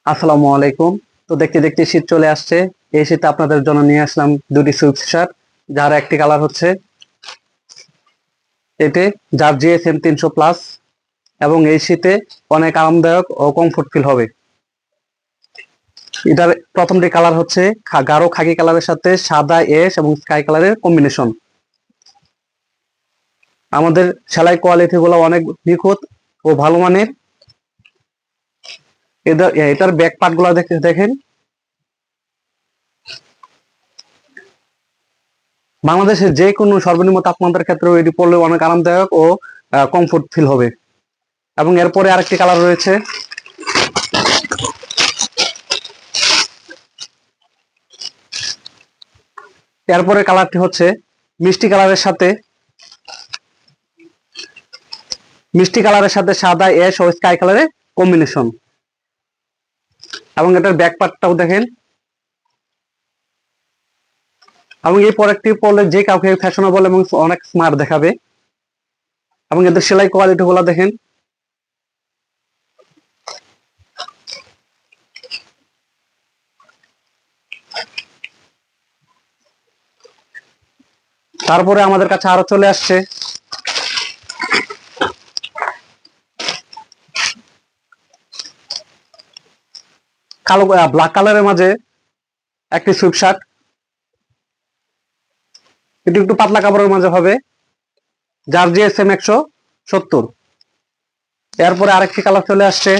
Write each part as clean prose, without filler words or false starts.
আসসালামু আলাইকুম। তো দেখতে দেখতে শীত চলে আসছে। এই শীতে আপনাদের জন্য নিয়ে আসলাম দুটি সুইফট শার্ট, যার একটি কালার হচ্ছে এতে, যার জিএসএম 300+, এবং এই শীতে অনেক আরামদায়ক ও কমফোর্ট ফিল হবে। এটার প্রথমটি কালার হচ্ছে গাঢ় খাকি কালারের সাথে সাদা এশ এবং স্কাই কালারের কম্বিনেশন। আমাদের সেলাই কোয়ালিটি গুলো অনেক নিখুঁত ও ভালো মানের। এটার ব্যাক পার্ট গুলো দেখেন। বাংলাদেশের যে কোনো সর্বনিম্ন তাপমাত্রার ক্ষেত্রেও এটি পরলে অনেক আরামদায়ক ও কমফোর্ট ফিল হবে। এবং এরপরে আরেকটি কালার রয়েছে, এরপরে কালারটি হচ্ছে মিষ্টি কালারের সাথে সাদা অ্যাশ ও স্কাই কালারের কম্বিনেশন। এবং এটার ব্যাক পার্টটাও দেখেন। এবং এই প্রোডাক্টটি পরলে যে কাউকে ফ্যাশনেবল এবং অনেক স্মার্ট দেখাবে। এবং এদের সেলাই কোয়ালিটি গুলো দেখেন। তারপরে আমাদের কাছে আরো চলে আসছে কালো ব্ল্যাক কালারের মাঝে একটি সুইফট শার্ট। এটি একটু পাতলা কাপড়ের মাঝে হবে, যার জিএসএম 170। এরপরে আরেকটি কালার চলে আসছে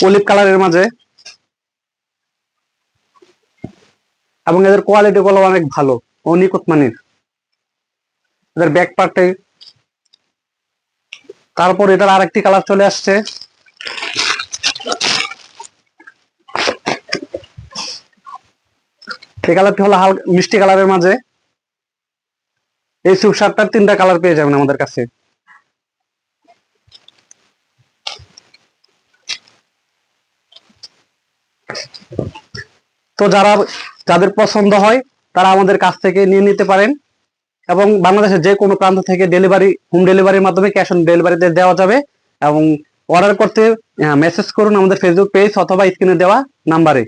অলিভ কালারের মাঝে। এবং এদের কোয়ালিটি গুলো অনেক ভালো ও নিখুঁত মানের। এদের ব্যাক পার্টে। তারপর এটার আরেকটি কালার চলে আসছে এই কালারটি হলো হালকা মিষ্টি কালারের মাঝে। এই সুইফট শার্টটার 3টা কালার পেয়ে যাবেন আমাদের কাছে। তো যাদের পছন্দ হয় তারা আমাদের কাছ থেকে নিয়ে নিতে পারেন। এবং বাংলাদেশের যে কোনো প্রান্ত থেকে হোম ডেলিভারির মাধ্যমে ক্যাশ অন ডেলিভারিতে দেওয়া যাবে। এবং অর্ডার করতে মেসেজ করুন আমাদের ফেসবুক পেজ অথবা স্ক্রিনে দেওয়া নাম্বারে।